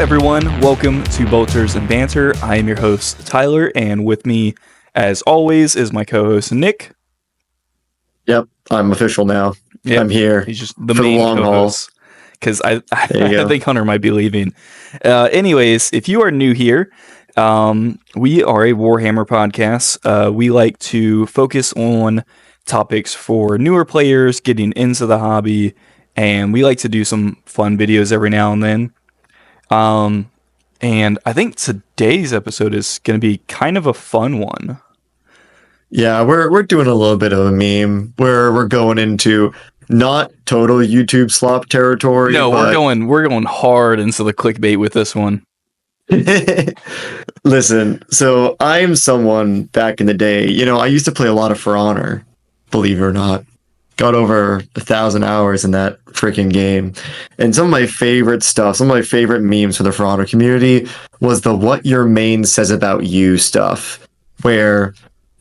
everyone, welcome to Bolters and Banter. I am your host, Tyler, and with me, as always, is my co-host, Nick. Yep, I'm official now. Yep. I'm here. He's just the main co-host, because I think Hunter might be leaving. Anyways, if you are new here, we are a Warhammer podcast. We like to focus on topics for newer players, getting into the hobby, and we like to do some fun videos every now and then. And I think today's episode is going to be kind of a fun one. Yeah, we're doing a little bit of a meme where we're going into not total YouTube slop territory. No, we're going hard into the clickbait with this one. Listen, so I'm someone back in the day, I used to play a lot of For Honor, believe it or not. Got over 1,000 hours in that freaking game. And some of my favorite stuff, some of my favorite memes for the For Honor community was the what your main says about you stuff, where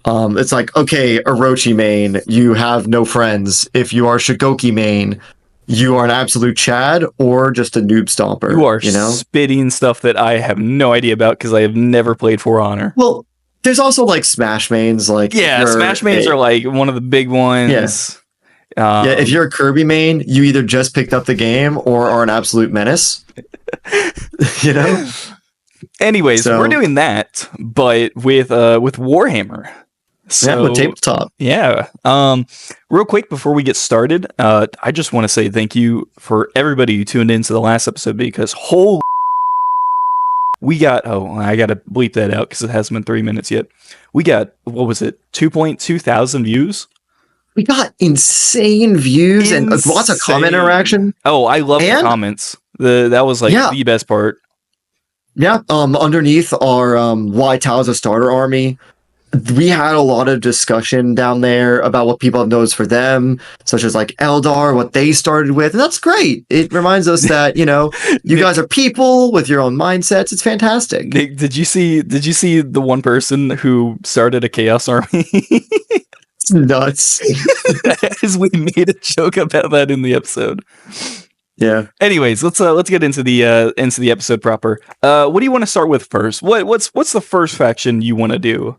it's like, okay, Orochi main, you have no friends. If you are Shigoki main, you are an absolute Chad or just a noob stomper. You are spitting stuff that I have no idea about because I have never played For Honor. Well, there's also like Smash mains. Smash mains are like one of the big ones. Yes. If you're a Kirby main, you either just picked up the game or are an absolute menace. Anyways, we're doing that, but with Warhammer. So, with tabletop. Yeah. Real quick before we get started, I just want to say thank you for everybody who tuned into the last episode because we got, I got to bleep that out because it hasn't been 3 minutes yet. We got, 2.2 thousand views? We got insane views and lots of comment interaction. Oh, I love the comments. That was the best part. Yeah. Underneath our why Tao's a starter army, we had a lot of discussion down there about what people have noticed for them, such as like Aeldari, what they started with. And that's great. It reminds us that, you guys are people with your own mindsets. It's fantastic. Nick, did you see the one person who started a chaos army? It's nuts. As we made a joke about that in the episode. Yeah. Anyways, let's get into the episode proper. What do you want to start with first? What's the first faction you want to do?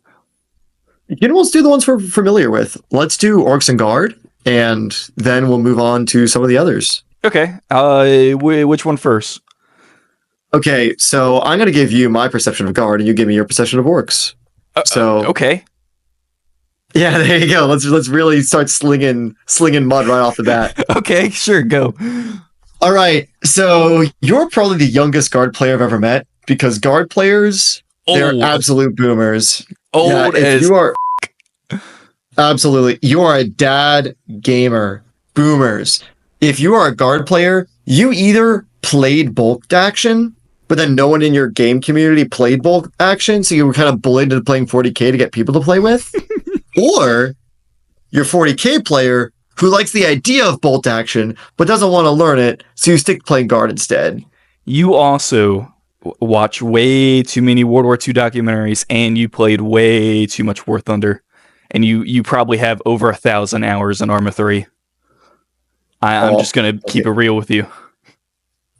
Let's do the ones we're familiar with. Let's do Orks and Guard, and then we'll move on to some of the others. Okay. Which one first? Okay, so I'm going to give you my perception of Guard, and you give me your perception of Orks. Okay. Yeah, there you go. Let's really start slinging mud right off the bat. Okay, sure, go. All right, so you're probably the youngest Guard player I've ever met, because Guard players, they're absolute boomers. You are absolutely. You are a dad gamer. Boomers. If you are a Guard player, you either played bulk action, but then no one in your game community played bulk action, so you were kind of bullied into playing 40K to get people to play with. Or you're a 40K player who likes the idea of bolt action, but doesn't want to learn it, so you stick playing Guard instead. You also watch way too many World War II documentaries, and you played way too much War Thunder, and you probably have over 1,000 hours in Arma 3. I'm just going to keep it real with you.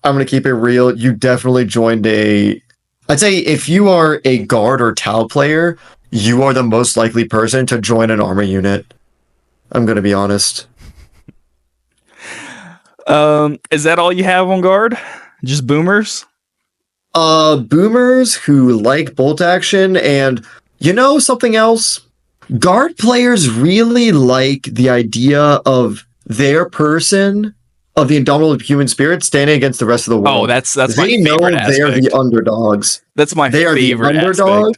I'm going to keep it real. You definitely joined I'd say if you are a Guard or Tau player, you are the most likely person to join an armor unit. I'm going to be honest. Is that all you have on Guard? Just boomers? Boomers who like bolt action, and something else? Guard players really like the idea of their person, of the indomitable human spirit, standing against the rest of the world. Oh, that's my favorite aspect. They're the underdogs. That's my favorite aspect. They are the underdog.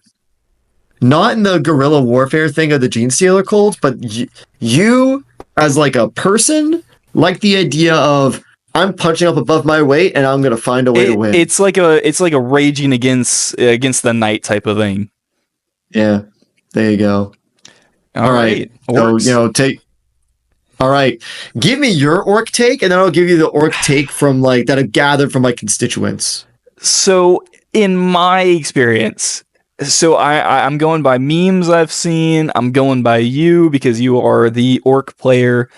Not in the guerrilla warfare thing of the Genestealer Cults, but you, as like a person, like the idea of, I'm punching up above my weight and I'm going to find a way to win. It's like a raging against the knight type of thing. Yeah, there you go. All right. So, all right. Give me your orc take, and then I'll give you the orc take from that I've gathered from my constituents. So, in my experience, I'm going by memes I've seen. I'm going by you because you are the orc player.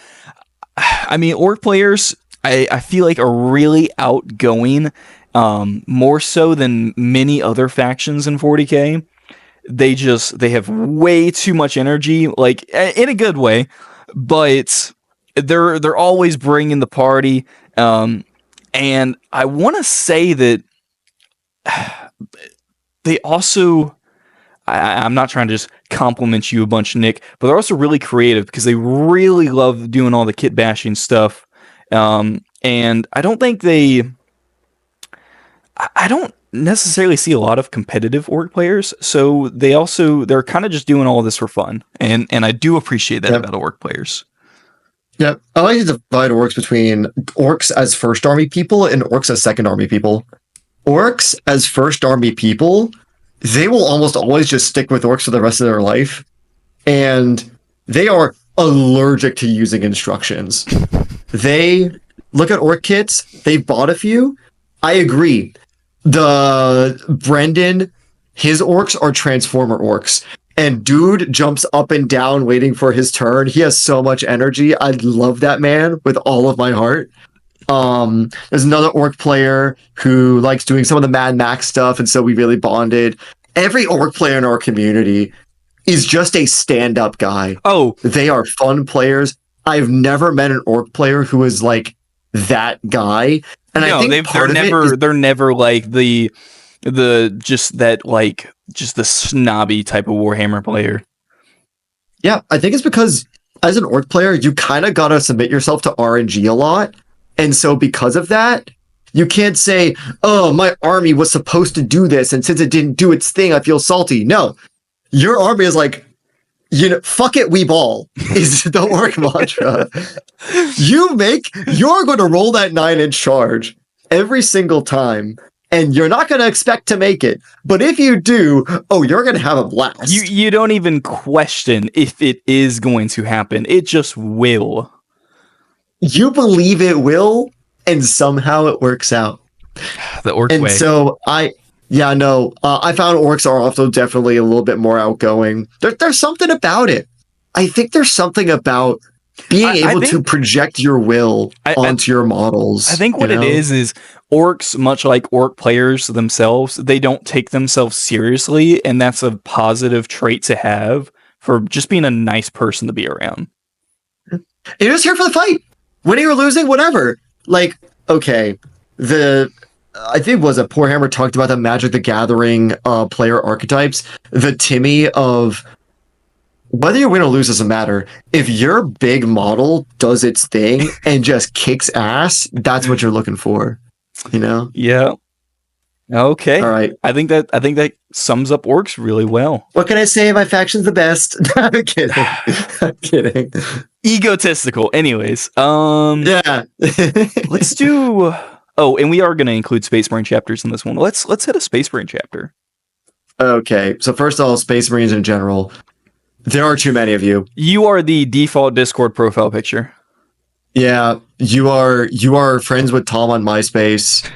I mean, orc players, I feel like are really outgoing more so than many other factions in 40k. They have way too much energy, like in a good way, but they're always bringing the party. And I want to say that they also, I'm not trying to just compliment you a bunch, Nick, but they're also really creative because they really love doing all the kit bashing stuff. And I don't think I don't necessarily see a lot of competitive orc players, so they're kind of just doing all of this for fun, and I do appreciate that about orc players. Yeah, I like to divide orcs between orcs as first army people and orcs as second army people. Orcs as first army people, they will almost always just stick with orcs for the rest of their life, and they are allergic to using instructions. They look at orc kits, they've bought a few. I agree. The Brendan, his orcs are transformer orcs. And dude jumps up and down waiting for his turn. He has so much energy. I love that man with all of my heart. There's another orc player who likes doing some of the Mad Max stuff, and so we really bonded. Every orc player in our community is just a stand-up guy. Oh. They are fun players. I've never met an orc player who is like that guy. And no, I think they're never like the snobby type of Warhammer player. Yeah, I think it's because as an orc player, you kind of got to submit yourself to RNG a lot. And so because of that, you can't say, oh, my army was supposed to do this, and since it didn't do its thing, I feel salty. No, your army is like, fuck it, we ball is the orc mantra. You're going to roll that 9-inch charge every single time. And you're not going to expect to make it. But if you do, you're going to have a blast. You don't even question if it is going to happen. It just will. You believe it will, and somehow it works out. The orc and way. So I found orcs are also definitely a little bit more outgoing. There's something about it. I think there's something about being able to project your will onto your models. I think what it is orcs, much like orc players themselves, they don't take themselves seriously, and that's a positive trait to have for just being a nice person to be around. You're just here for the fight. Winning or losing, whatever. Like, okay, I think Poor Hammer talked about the Magic the Gathering player archetypes. The Timmy of whether you win or lose doesn't matter. If your big model does its thing and just kicks ass, that's what you're looking for. Yeah. Okay. All right. I think that sums up orcs really well. What can I say? My faction's the best. I'm kidding. I'm kidding. Egotistical. Anyways. Yeah. Let's do. Oh, and we are going to include Space Marine chapters in this one. Let's hit a Space Marine chapter. Okay. So first of all, Space Marines in general. There are too many of you. You are the default Discord profile picture. Yeah, you are friends with Tom on MySpace.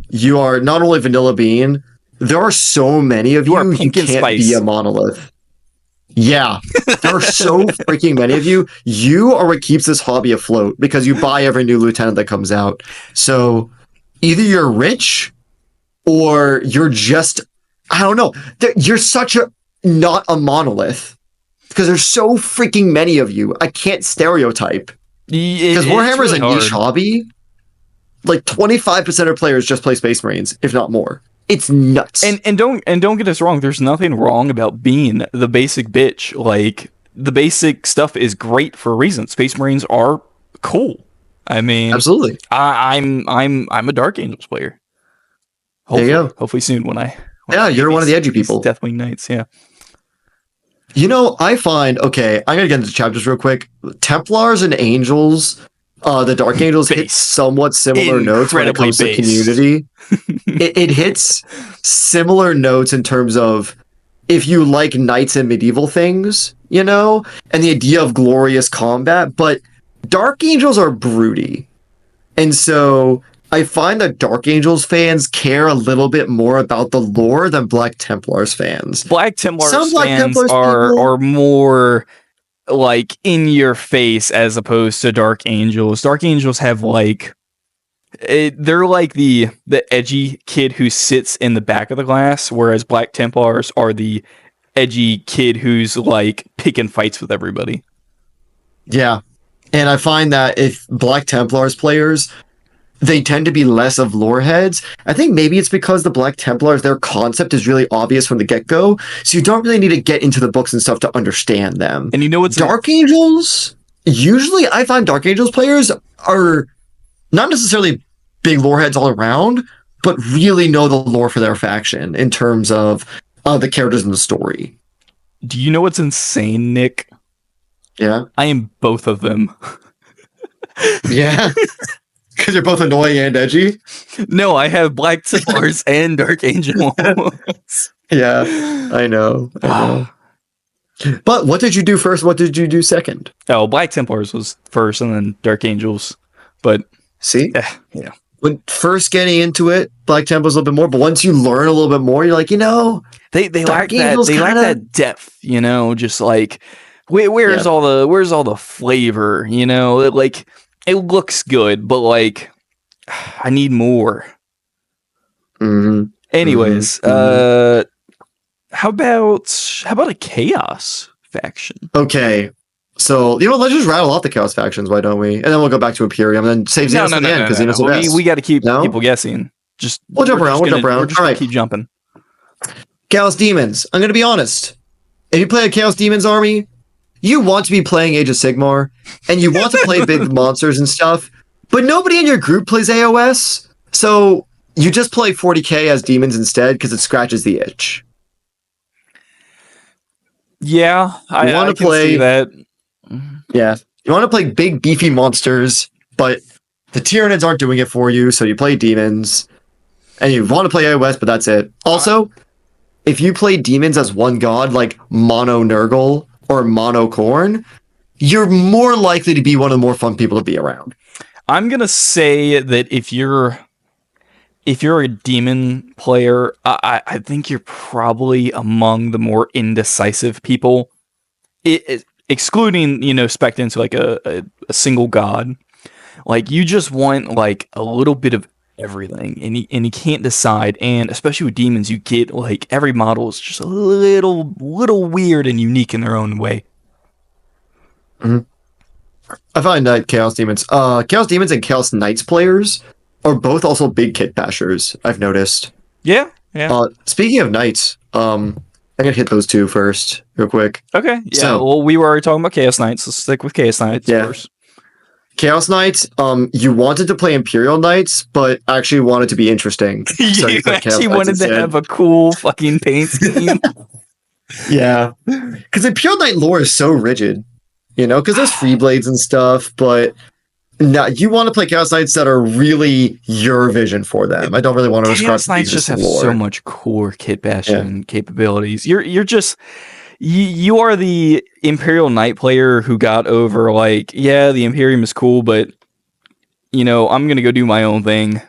You are not only Vanilla Bean. There are so many of you. You can't be a monolith. Yeah, there are so freaking many of you. You are what keeps this hobby afloat because you buy every new lieutenant that comes out. So either you're rich or you're just, I don't know. You're not a monolith. Because there's so freaking many of you. I can't stereotype. Because Warhammer is a niche hobby. Like 25% of players just play Space Marines, if not more. It's nuts. And don't get us wrong, there's nothing wrong about being the basic bitch. Like, the basic stuff is great for a reason. Space Marines are cool. I mean, absolutely. I'm a Dark Angels player. Hopefully, there you go. Hopefully soon when you're one of the edgy people. Deathwing Knights, yeah. I find, okay, I'm going to get into chapters real quick. Templars and Angels, the Dark Angels hit somewhat similar notes when it comes to community. It hits similar notes in terms of if you like knights and medieval things, and the idea of glorious combat, but Dark Angels are broody. And so I find that Dark Angels fans care a little bit more about the lore than Black Templars fans. Black Templars fans are more like in your face as opposed to Dark Angels. Dark Angels have like They're like the edgy kid who sits in the back of the class, whereas Black Templars are the edgy kid who's like picking fights with everybody. Yeah. And I find that if Black Templars players, they tend to be less of lore heads. I think maybe it's because the Black Templars, their concept is really obvious from the get-go, so you don't really need to get into the books and stuff to understand them. And you know what's Dark Angels? Usually I find Dark Angels players are not necessarily big lore heads all around, but really know the lore for their faction in terms of the characters in the story. Do you know what's insane, Nick? Yeah. I am both of them. Yeah. Because you're both annoying and edgy? No, I have Black Templars and Dark Angels. Yeah, I know. But what did you do first? What did you do second? Oh, Black Templars was first and then Dark Angels. But see? Yeah. When first getting into it, Black Templars a little bit more, but once you learn a little bit more, you're like, they lack that depth, just like where's all the flavor, like it looks good, but like I need more. Mm-hmm. Anyways, how about a Chaos faction? Okay. So, let's just rattle off the Chaos factions, why don't we? And then we'll go back to Imperium and then save Xenos at the end because Xenos the best. We got to keep people guessing. We'll jump around. We're just gonna keep jumping. Chaos Demons. I'm going to be honest. If you play a Chaos Demons army, you want to be playing Age of Sigmar, and you want to play big monsters and stuff, but nobody in your group plays AOS, so you just play 40k as demons instead because it scratches the itch. Yeah, I can see that. Yeah, you want to play big, beefy monsters, but the Tyranids aren't doing it for you, so you play demons, and you want to play AOS, but that's it. Also, if you play demons as one god, like Mono Nurgle or Mono Khorne, you're more likely to be one of the more fun people to be around. I'm gonna say that if you're a demon player, I think you're probably among the more indecisive people. Excluding, spec'd into like a single god. Like you just want like a little bit of everything, and you can't decide. And especially with demons, you get like every model is just a little weird and unique in their own way. Mm-hmm. I find Chaos Demons and Chaos Knights players are both also big kit bashers, I've noticed. Yeah. Speaking of Knights, I'm gonna hit those two first, real quick. Okay. Yeah. So, well, we were already talking about Chaos Knights. Let's stick with Chaos Knights first. Chaos Knights, you wanted to play Imperial Knights, but actually wanted to be interesting. So you actually wanted to have a cool fucking paint scheme. Yeah. Because Imperial Knight lore is so rigid, because there's free blades and stuff, but no, you want to play Chaos Knights that are really your vision for them. I don't really want to Chaos Knights just have so much core kit bashing capabilities. You are the Imperial Knight player who got over like, the Imperium is cool, but I'm gonna go do my own thing.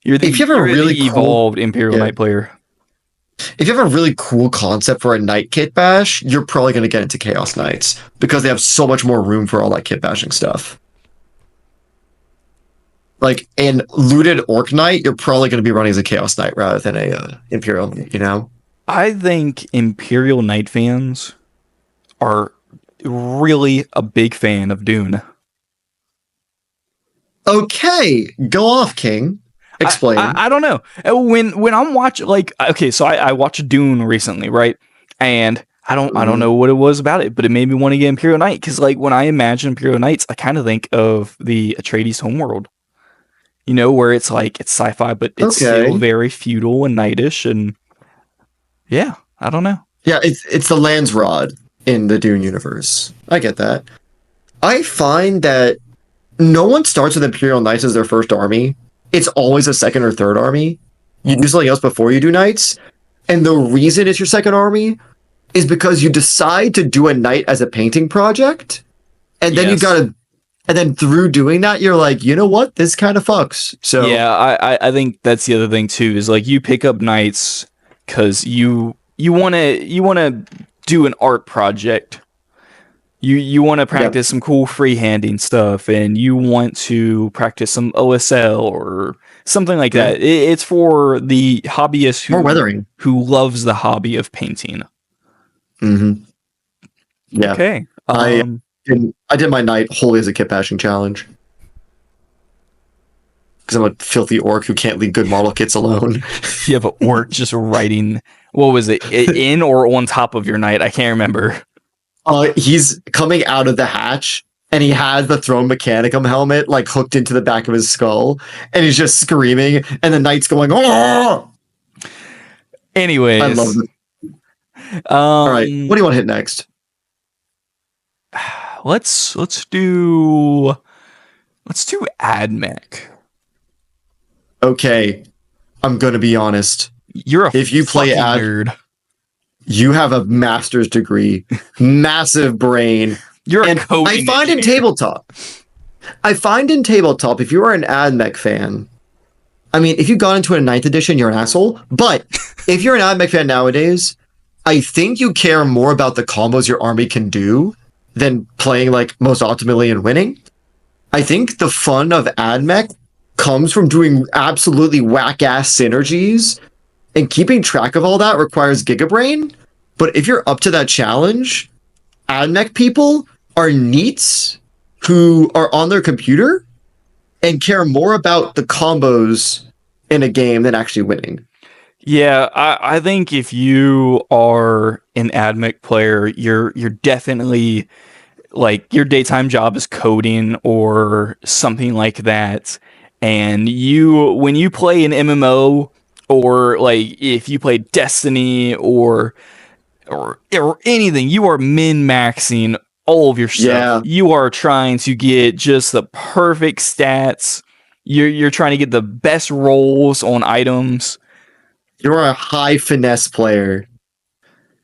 You're the evolved Imperial Knight player. If you have a really cool concept for a Knight kit bash, you're probably gonna get into Chaos Knights because they have so much more room for all that kit bashing stuff. Like in looted Orc Knight, you're probably going to be running as a Chaos Knight rather than a Imperial, I think Imperial Knight fans are really a big fan of Dune. Okay, go off, King. Explain. I don't know. When I'm watching, so I watched Dune recently, right? And I don't know what it was about it, but it made me want to get Imperial Knight because, when I imagine Imperial Knights, I kind of think of the Atreides homeworld. Where it's it's sci-fi, but it's still very feudal and knightish, and I don't know. Yeah, it's the Landsrod in the Dune universe. I get that. I find that no one starts with Imperial Knights as their first army. It's always a second or third army. You do something else before you do Knights, and the reason it's your second army is because you decide to do a Knight as a painting project, and then you gotta. And then through doing that, you're like, you know what? This kind of fucks. So I think that's the other thing too. Is you pick up Knights because you want to do an art project, You want to practice some cool freehanding stuff, and you want to practice some OSL or something like that. It's for the hobbyist who loves the hobby of painting. Mm-hmm. Yeah. Okay. I did my knight wholly as a kit bashing challenge. Because I'm a filthy orc who can't leave good model kits alone. You have an orc just writing, what was it, in or on top of your knight? I can't remember. He's coming out of the hatch, and he has the Throne Mechanicum helmet like hooked into the back of his skull, and he's just screaming, and the knight's going, oh! Anyways. I love it. All right, what do you want to hit next? Let's do AdMech. Okay, I'm gonna be honest. If you play nerd, you have a master's degree, massive brain. I find in tabletop, if you are an AdMech fan, I mean, if you got into a 9th edition, you're an asshole. But if you're an AdMech fan nowadays, I think you care more about the combos your army can do than playing like most optimally and winning. I think the fun of AdMech comes from doing absolutely whack-ass synergies, and keeping track of all that requires Gigabrain. But if you're up to that challenge, AdMech people are neats who are on their computer and care more about the combos in a game than actually winning. Yeah, I think if you are an AdMech player, you're definitely like your daytime job is coding or something like that. And when you play an MMO, or like if you play Destiny or anything, you are min-maxing all of your stuff. Yeah. You are trying to get just the perfect stats. You're trying to get the best rolls on items. You're a high finesse player.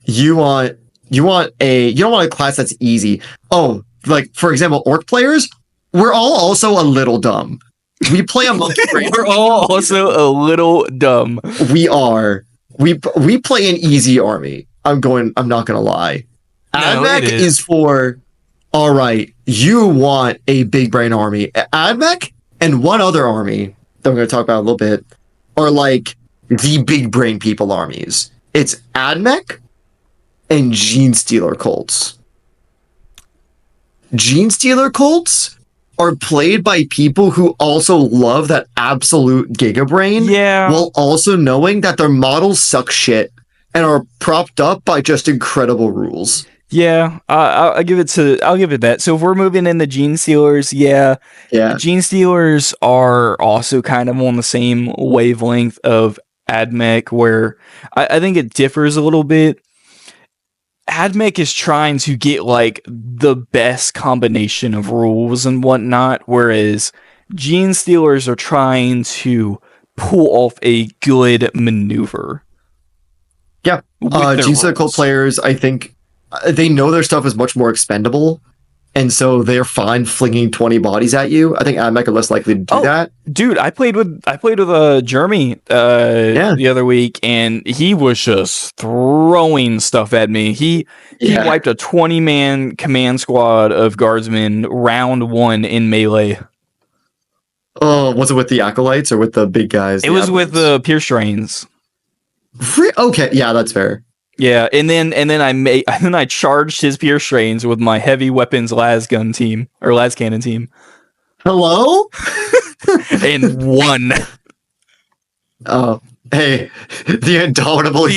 You don't want a class that's easy. Oh, like for example, orc players, we're all also a little dumb. We play a monkey brain. We're all also a little dumb. We are. We play an easy army. I'm not gonna lie. AdMech is for, all right, you want a big brain army. AdMech and one other army that we're gonna talk about a little bit are like the big brain people armies. It's AdMech and Genestealer Cults. Genestealer Cults are played by people who also love that absolute gigabrain, while also knowing that their models suck shit and are propped up by just incredible rules. Yeah, I'll give it that. So if we're moving into Genestealers, Genestealers are also kind of on the same wavelength of AdMech, where I think it differs a little bit. AdMech is trying to get like the best combination of rules and whatnot, whereas Genestealers are trying to pull off a good maneuver. Yeah, Genestealer Cult players, I think they know their stuff is much more expendable, and so they're fine flinging 20 bodies at you. I think AdMech are less likely to do that. Dude, I played with Jeremy the other week, and he was just throwing stuff at me. He wiped a 20-man command squad of guardsmen round 1 in melee. Oh, was it with the acolytes or with the big guys? It was with the Pierce Trains. Okay, yeah, that's fair. Yeah, and then I charged his Pierce Trains with my heavy weapons las cannon team. Hello? And won. Oh, hey, the indomitable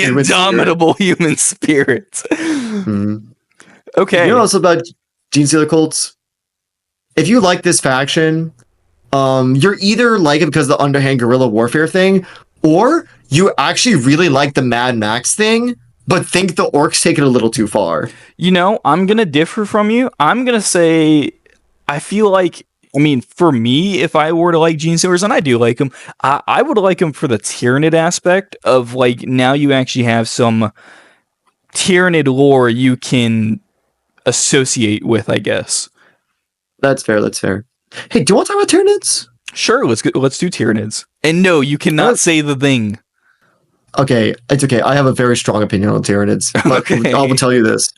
human spirit. Mm-hmm. Okay. You know also about Genestealer Cults? If you like this faction, you're either like it because of the underhand guerrilla warfare thing, or you actually really like the Mad Max thing, but think the orcs take it a little too far. You know, I'm going to differ from you. I'm going to say, I feel like, I mean, for me, if I were to like Genestealers, and I do like them, I would like them for the Tyranid aspect of, like, now you actually have some Tyranid lore you can associate with, I guess. That's fair. Hey, do you want to talk about Tyranids? Sure, let's do Tyranids. And no, you cannot say the thing. Okay, it's okay. I have a very strong opinion on Tyranids. Okay. I will tell you this.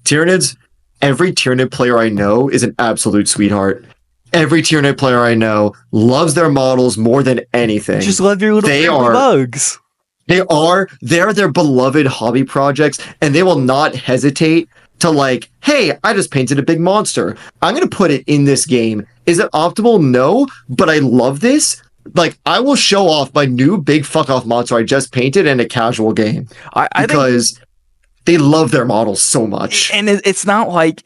Tyranids, every Tyranid player I know is an absolute sweetheart. Every Tyranid player I know loves their models more than anything. Just love your little bugs. They're their beloved hobby projects, and they will not hesitate to like, hey, I just painted a big monster. I'm going to put it in this game. Is it optimal? No, but I love this. Like, I will show off my new big fuck off monster I just painted in a casual game because they love their models so much. And it's not like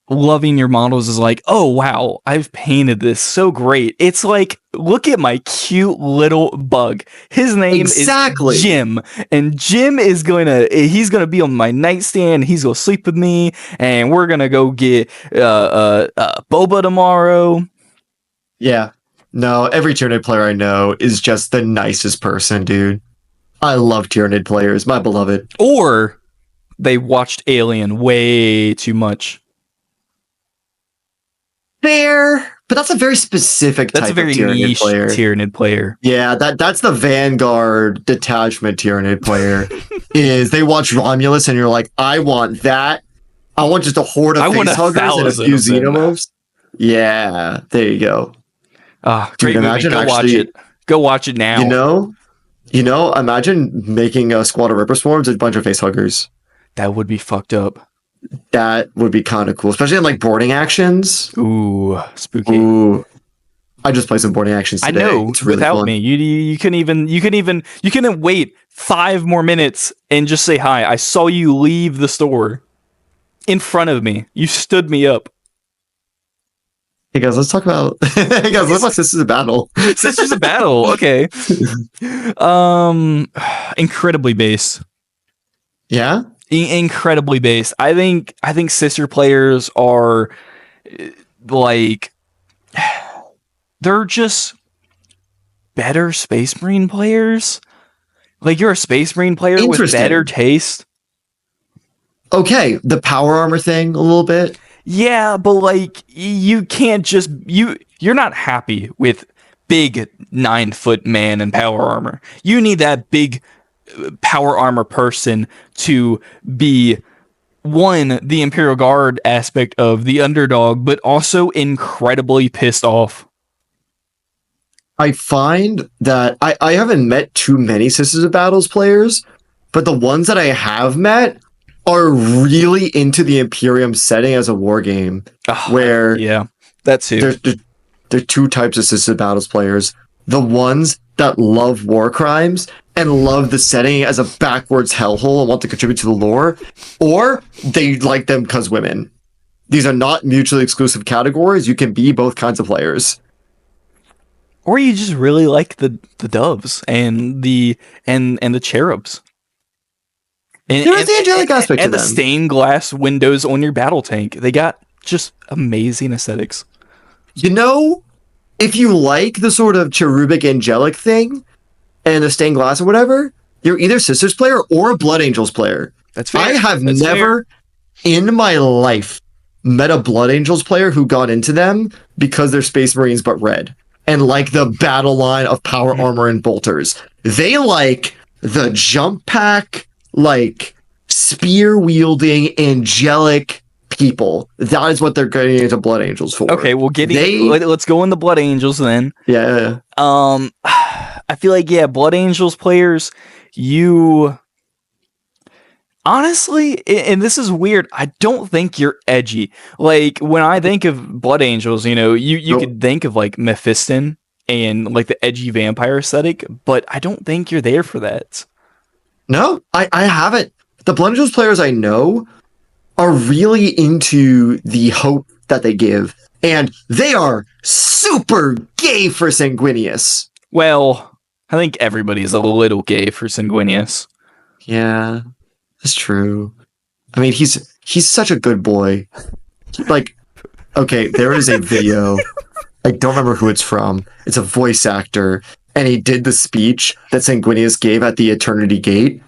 loving your models is like, oh wow, I've painted this so great. It's like, look at my cute little bug. His name is Jim, and Jim is he's gonna be on my nightstand. He's gonna sleep with me, and we're gonna go get boba tomorrow. Yeah, no, every Tyranid player I know is just the nicest person, dude. I love Tyranid players, my beloved. Or they watched Alien way too much. Fair, but that's a very specific type of Tyranid player. Tyranid player. Yeah, that's the Vanguard detachment Tyranid player. Is they watch Romulus and you're like, I want that. I want just a horde of facehuggers and a few xenomorphs. Yeah, there you go. Great movie. Watch it. Go watch it now. You know, imagine making a squad of Ripper Swarms with a bunch of facehuggers. That would be fucked up. That would be kind of cool, especially in like boarding actions. Ooh, spooky. Ooh. I just played some boarding actions today. I know, it's really without fun. me. You couldn't wait 5 more minutes and just say hi. I saw you leave the store in front of me. You stood me up. Hey guys, let's talk about Sisters of Battle. Sisters of Battle, okay. Incredibly base. Yeah? Incredibly base. I think sister players are like, they're just better Space Marine players. Like, you're a Space Marine player with better taste. Okay, the power armor thing a little bit. Yeah, but like, you can't just you're not happy with big 9-foot man in power armor. You need that big power armor person to be, one, the Imperial Guard aspect of the underdog, but also incredibly pissed off. I find that I haven't met too many Sisters of Battles players, but the ones that I have met are really into the Imperium setting as a war game. Where that's too. There are two types of Sisters of Battles players. The ones that love war crimes and love the setting as a backwards hellhole and want to contribute to the lore, or they like them because women. These are not mutually exclusive categories. You can be both kinds of players. Or you just really like the doves and the cherubs. There's the angelic aspect and to the them. stained glass windows on your battle tank. They got just amazing aesthetics. You know, if you like the sort of cherubic angelic thing and the stained glass or whatever, you're either Sisters player or a Blood Angels player. That's fair. I have never in my life met a Blood Angels player who got into them because they're Space Marines but red and like the battle line of power armor and bolters. They like the jump pack, like spear wielding angelic people. That is what they're getting into Blood Angels for. Okay, well, let's go in the Blood Angels then. Yeah. I feel like, Blood Angels players, you honestly, and this is weird, I don't think you're edgy. Like, when I think of Blood Angels, you could think of like Mephiston and like the edgy vampire aesthetic, but I don't think you're there for that. No, I haven't. The Blood Angels players I know are really into the hope that they give, and they are super gay for Sanguinius. Well, I think everybody's a little gay for Sanguinius. Yeah, that's true. I mean, he's such a good boy. Like, okay, there is a video. I don't remember who it's from. It's a voice actor, and he did the speech that Sanguinius gave at the Eternity Gate.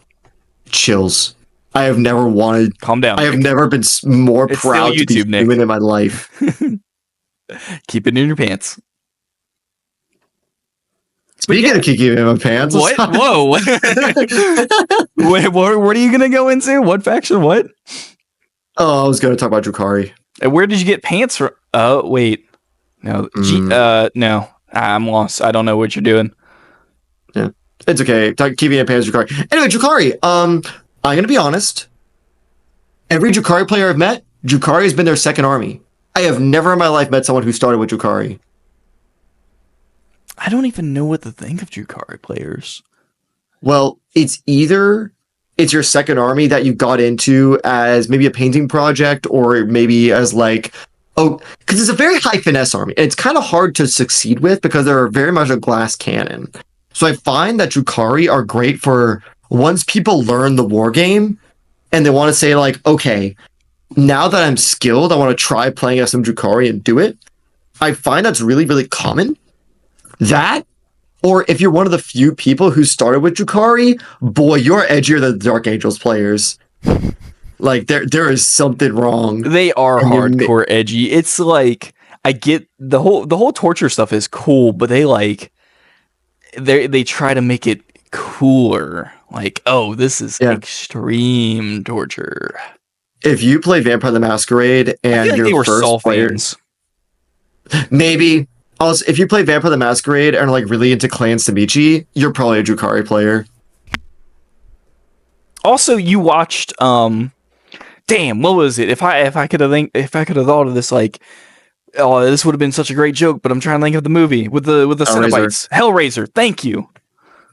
Chills. I have never wanted... Calm down, I have Nick. never been more proud to be human in my life. Keep it in your pants. Speaking of kicking in my pants... What? Whoa! Wait, what are you going to go into? What faction? What? Oh, I was going to talk about Drukhari. Where did you get pants from? Oh, wait. No. No. I'm lost. I don't know what you're doing. Yeah. It's okay. Keeping it pants Drukhari. Anyway, Drukhari. I'm going to be honest. Every Drukhari player I've met, Drukhari has been their second army. I have never in my life met someone who started with Drukhari. I don't even know what to think of Drukhari players. Well, it's either it's your second army that you got into as maybe a painting project or maybe as like, because it's a very high finesse army. And it's kind of hard to succeed with because they're very much a glass cannon. So I find that Drukhari are great for once people learn the war game and they want to say like, okay, now that I'm skilled, I want to try playing as some Drukhari and do it. I find that's really, really common. That, or if you're one of the few people who started with Drukhari, boy, you're edgier than the Dark Angels players. Like there is something wrong. They are hardcore edgy. It's like I get the whole torture stuff is cool, but they try to make it cooler. Like, oh, this is extreme torture. If you play Vampire the Masquerade and your first players, maybe. Also, if you play Vampire the Masquerade and are like really into Clan Samichi, you're probably a Drukhari player. Also, you watched damn, what was it? If I could have thought of this, like, oh, this would have been such a great joke, but I'm trying to think of the movie with the Cenobites. Hellraiser, thank you.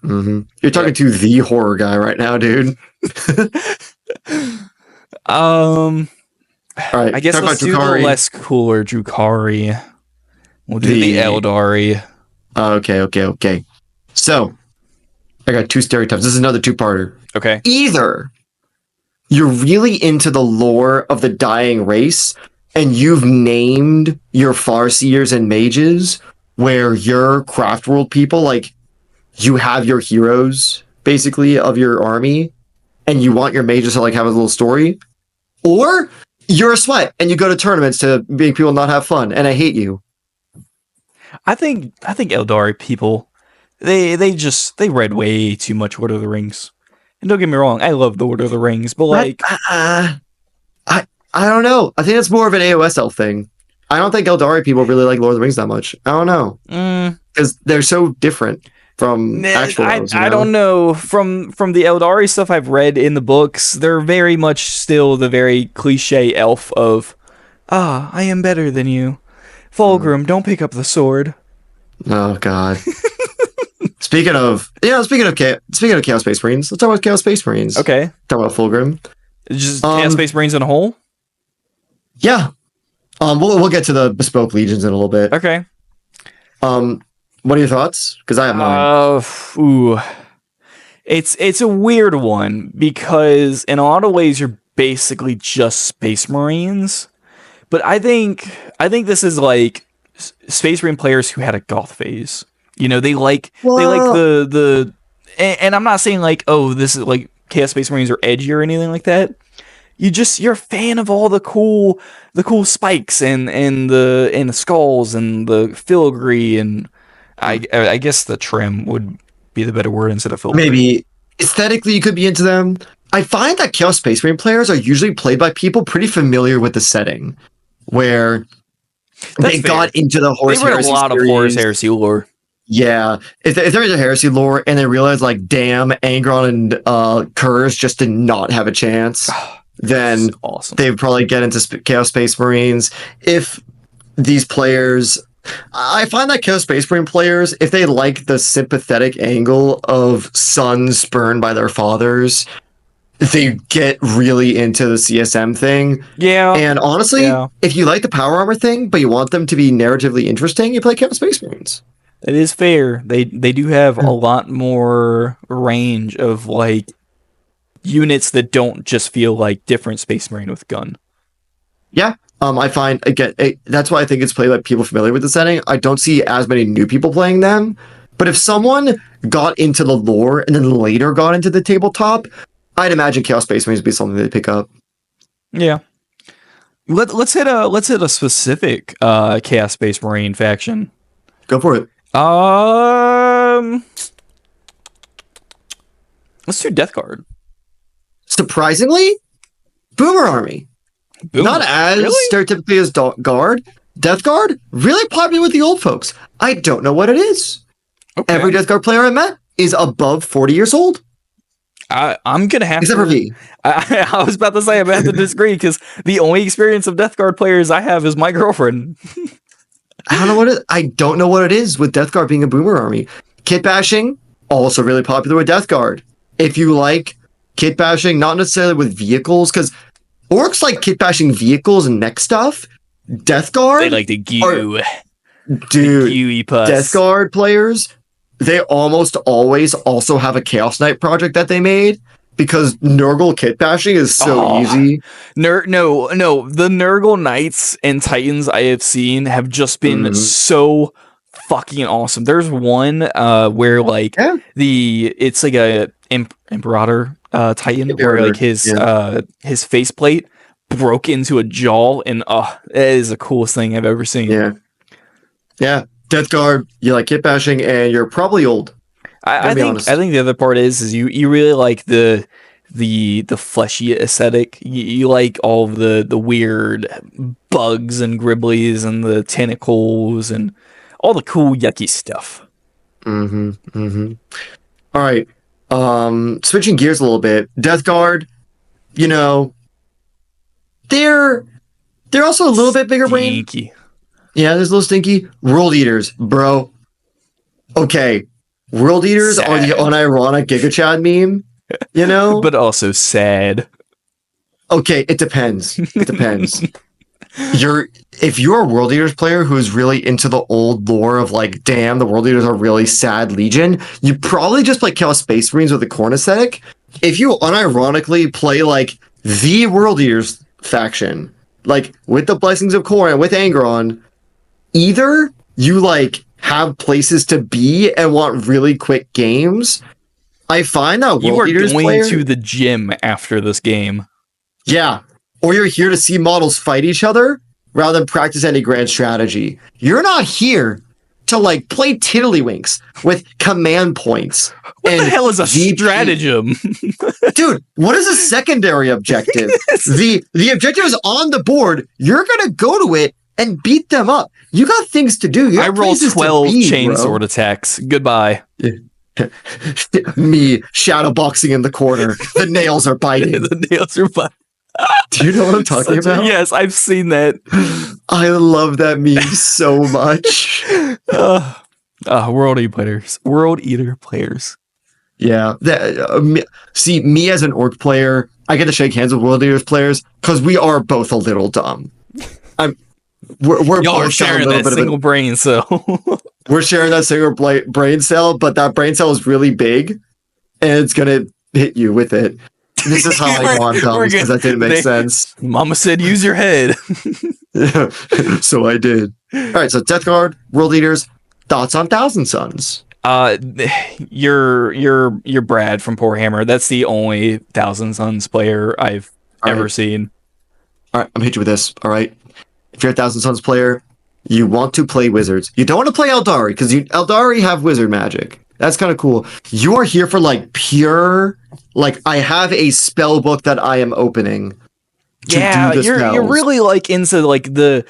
Mm-hmm. You're talking to the horror guy right now, dude. All right, I guess let's do the less cooler Drukhari. We'll do the Aeldari. Okay. So, I got two stereotypes. This is another two-parter. Okay. Either you're really into the lore of the dying race, and you've named your Farseers and mages, where your Craftworld people, like, you have your heroes, basically, of your army, and you want your mages to, like, have a little story. Or you're a sweat, and you go to tournaments to make people not have fun, and I hate you. I think Aeldari people, they read way too much Lord of the Rings. And don't get me wrong, I love the Lord of the Rings, but like I don't know. I think it's more of an AOSL thing. I don't think Aeldari people really like Lord of the Rings that much. I don't know. Because they're so different from actual elves, I don't know. From the Aeldari stuff I've read in the books, they're very much still the very cliche elf of, I am better than you. Fulgrim, don't pick up the sword. Oh God. Speaking of Chaos Space Marines, let's talk about Chaos Space Marines. Okay. Talk about Fulgrim. Just Chaos Space Marines in a whole? Yeah. We'll get to the bespoke legions in a little bit. Okay. What are your thoughts? Because I have mine. It's a weird one because in a lot of ways you're basically just Space Marines. But I think this is like Space Marine players who had a goth phase. You know, they like the and I'm not saying like, oh, this is like Chaos Space Marines are edgy or anything like that. You're a fan of all the cool spikes and the skulls and the filigree and I guess the trim would be the better word instead of filigree. Maybe aesthetically you could be into them. I find that Chaos Space Marine players are usually played by people pretty familiar with the setting. Where they got into the Horus Heresy. They read a lot of Horus Heresy lore. Yeah. If there's a Heresy lore and they realize, like, damn, Angron and Kurz just did not have a chance, then awesome. They'd probably get into Chaos Space Marines. If these players... I find that Chaos Space Marine players, if they like the sympathetic angle of sons spurned by their fathers... they get really into the CSM thing. Yeah. And honestly, if you like the power armor thing, but you want them to be narratively interesting, you play Chaos Space Marines. It is fair. They do have a lot more range of like units that don't just feel like different Space Marine with gun. Yeah. I find, again, that's why I think it's played by people familiar with the setting. I don't see as many new people playing them. But if someone got into the lore and then later got into the tabletop, I'd imagine Chaos Space Marines would be something they'd pick up. Yeah. Let's hit a specific Chaos Space Marine faction. Go for it. Let's do Death Guard. Surprisingly, Boomer Army. Boom. Not as really? stereotypically as Guard. Death Guard, really popular with the old folks. I don't know what it is. Okay. Every Death Guard player I met is above 40 years old. I'm going to have Except for me. I was about to say I'm going to have to disagree because the only experience of Death Guard players I have is my girlfriend. I don't know what it is with Death Guard being a boomer army. Kit bashing, also really popular with Death Guard. If you like kit bashing, not necessarily with vehicles, because Orks like kit bashing vehicles and mech stuff. Death Guard, they like the goo. Dude, the pus. Death Guard players, they almost always also have a Chaos Knight project that they made because Nurgle kit bashing is so easy. No, the Nurgle Knights and Titans I have seen have just been so fucking awesome. There's one where like it's like a Imperator Titan where like his faceplate broke into a jaw, and that is the coolest thing I've ever seen. Yeah. Death Guard, you like kit bashing, and you're probably old. I think the other part is you really like the fleshy aesthetic. You like all of the weird bugs and gribblies and the tentacles and all the cool yucky stuff. All right. Switching gears a little bit. Death Guard, they're also a little bit bigger brain. Yeah, there's a little stinky. World Eaters, bro. Okay. World Eaters are the unironic Giga Chad meme, But also sad. Okay, it depends. If you're a World Eaters player who's really into the old lore of like, damn, the World Eaters are really sad legion, you probably just play Chaos Space Marines with the Khorne aesthetic. If you unironically play like the World Eaters faction, like with the Blessings of Khorne, with Angron, either you like have places to be and want really quick games. I find that World Eaters going to the gym after this game. Yeah. Or you're here to see models fight each other rather than practice any grand strategy. You're not here to like play tiddlywinks with command points. What the hell is a stratagem? Dude, what is a secondary objective? The objective is on the board. You're going to go to it and beat them up. You got things to do. I roll 12 chainsword attacks. Goodbye. Me shadowboxing in the corner. The nails are biting. Do you know what I'm talking about? Yes, I've seen that. I love that meme so much. World Eater players. Yeah. See, me as an Orc player, I get to shake hands with World Eaters players because we are both a little dumb. We're both sharing that single brain cell. We're sharing that single brain cell, but that brain cell is really big, and it's gonna hit you with it. This is how I know I'm dumb, because that didn't make sense. Mama said, "Use your head." Yeah, so I did. All right, so Death Guard, World Eaters, thoughts on Thousand Sons? You're Brad from Poor Hammer. That's the only Thousand Sons player I've ever seen. All right, I'm gonna hit you with this. All right. If you're a Thousand Sons player, you want to play wizards. You don't want to play Aeldari, because Aeldari have wizard magic. That's kind of cool. You are here for like pure, like I have a spell book that I am opening. You're really like into like the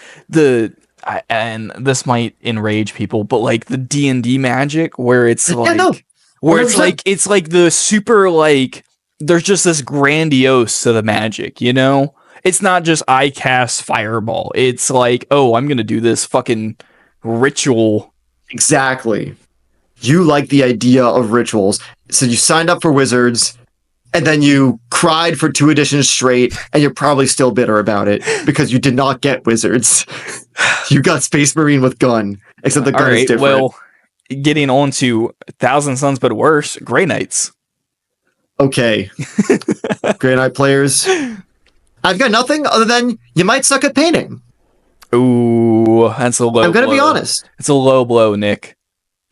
and this might enrage people, but like the D&D magic where it's like it's like the super like there's just this grandiose to the magic, It's not just I cast fireball. It's like, oh, I'm going to do this fucking ritual. Exactly. You like the idea of rituals. So you signed up for wizards, and then you cried for 2 editions straight, and you're probably still bitter about it because you did not get wizards. You got Space Marine with gun, except the gun is different. Well, getting on to Thousand Sons, but worse, Grey Knights. Okay. Grey Knight players. I've got nothing other than you might suck at painting. Ooh, that's a low blow. I'm going to be honest. It's a low blow, Nick.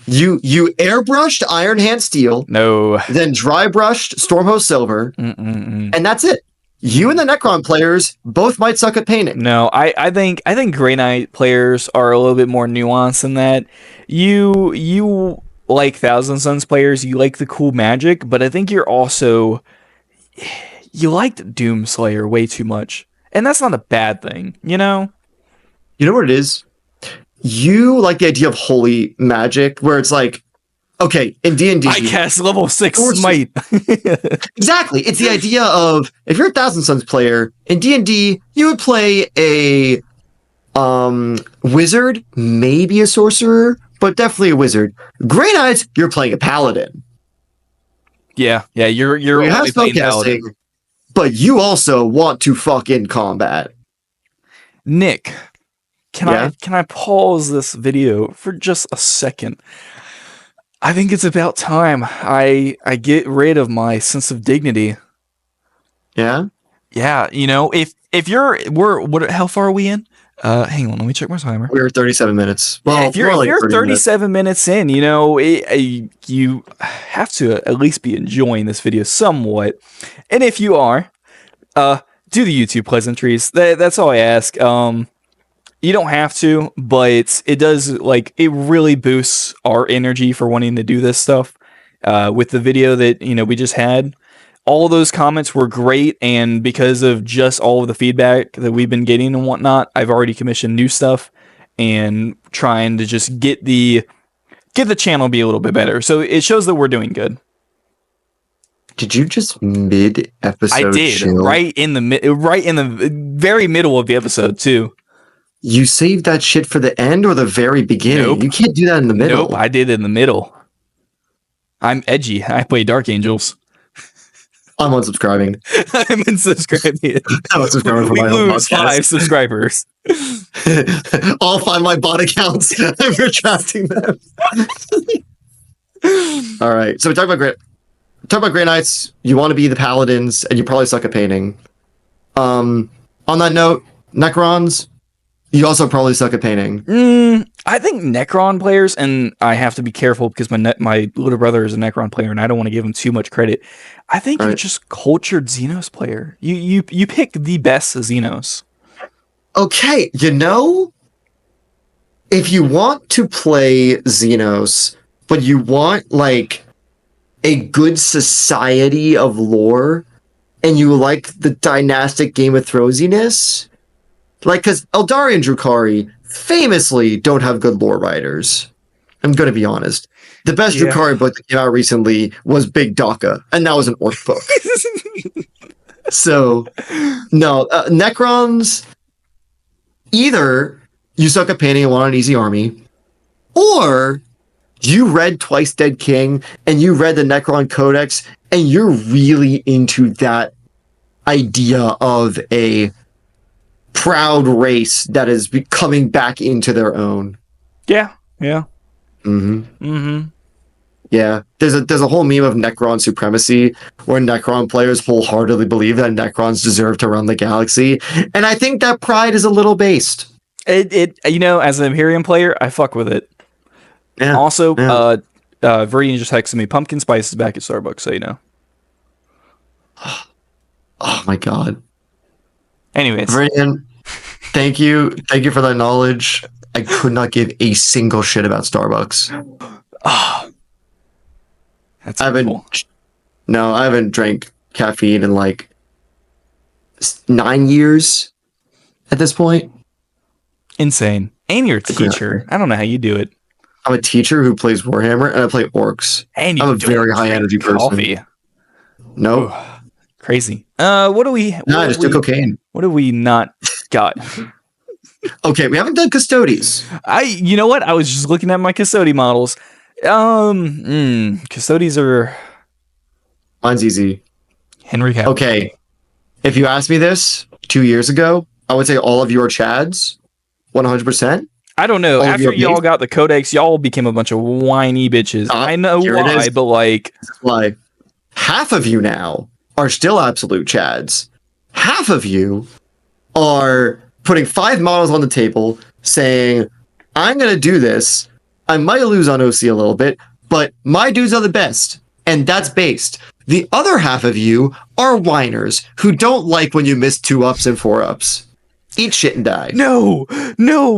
You airbrushed Iron Hand Steel. No. Then dry brushed Stormhost Silver. And that's it. You and the Necron players both might suck at painting. No, I think Grey Knight players are a little bit more nuanced than that. You like Thousand Sons players, you like the cool magic, but I think you're also... You liked Doomslayer way too much. And that's not a bad thing, you know? You know what it is? You like the idea of holy magic, where it's like, okay, in D&D... I cast level 6 Smite. Exactly. It's the idea of, if you're a Thousand Sons player, in D&D, you would play a wizard, maybe a sorcerer, but definitely a wizard. Grey Knights, you're playing a paladin. Yeah, you're only playing paladin. But you also want to fuck in combat. Nick, can I pause this video for just a second? I think it's about time I get rid of my sense of dignity. Yeah? Yeah, you know, if how far are we in? Hang on, let me check my timer. We're 37 minutes. Well, if you're 37 minutes in, you know, you have to at least be enjoying this video somewhat. And if you are, do the YouTube pleasantries. That's all I ask. You don't have to, but it does, like, it really boosts our energy for wanting to do this stuff. With the video that, you know, we just had, all of those comments were great, and because of just all of the feedback that we've been getting and whatnot, I've already commissioned new stuff and trying to just get the channel be a little bit better. So it shows that we're doing good. Did you just mid-episode? I did, chill? right in the very middle of the episode too. You saved that shit for the end or the very beginning? Nope. You can't do that in the middle. Nope, I did it in the middle. I'm edgy. I play Dark Angels. I'm unsubscribing. I'm unsubscribing. I'm unsubscribing for my own podcast. 5 subscribers. All 5 my bot accounts. I'm retracting them. All right. So we talk about Grey Knights. You want to be the Paladins, and you probably suck at painting. On that note, Necrons, you also probably suck at painting. I think Necron players, and I have to be careful because my little brother is a Necron player, and I don't want to give him too much credit. I think you're just cultured Xenos player. You pick the best Xenos. Okay, you know, if you want to play Xenos, but you want like a good society of lore, and you like the dynastic Game of Thronesiness, like, because Aeldari and Drukhari famously don't have good lore writers. I'm going to be honest. The best Drukhari book that came out recently was Big Daka, and that was an orc book. So, no, Necrons, either you suck at painting and want an easy army, or you read Twice Dead King, and you read the Necron Codex, and you're really into that idea of a proud race that is coming back into their own. Yeah. Yeah, there's a whole meme of Necron supremacy where Necron players wholeheartedly believe that Necrons deserve to run the galaxy, and I think that pride is a little based. It you know, as an Imperium player, I fuck with it. Yeah. Also, Viridian just texted me, pumpkin spice is back at Starbucks, so you know. Oh my god. Anyways, Viridian, thank you for that knowledge. I could not give a single shit about Starbucks. That's cool. I haven't drank caffeine in like 9 years at this point. Insane. And you're a teacher. I don't know how you do it. I'm a teacher who plays Warhammer, and I play Orks. And I'm a very high energy coffee. person. Nope. Crazy. What do we? I just do cocaine. What have we not got? Okay, we haven't done Custodes. You know what? I was just looking at my Custode models. Custodes are. Mine's easy. Henry Cavill. Okay, if you asked me this 2 years ago, I would say all of you are Chads, 100%. I don't know. After y'all got the Codex, y'all became a bunch of whiny bitches. I know why, but like, why? Half of you now are still absolute Chads. Half of you are putting 5 models on the table, saying, I'm going to do this. I might lose on OC a little bit, but my dudes are the best. And that's based. The other half of you are whiners who don't like when you miss 2-ups and 4-ups. Eat shit and die. No,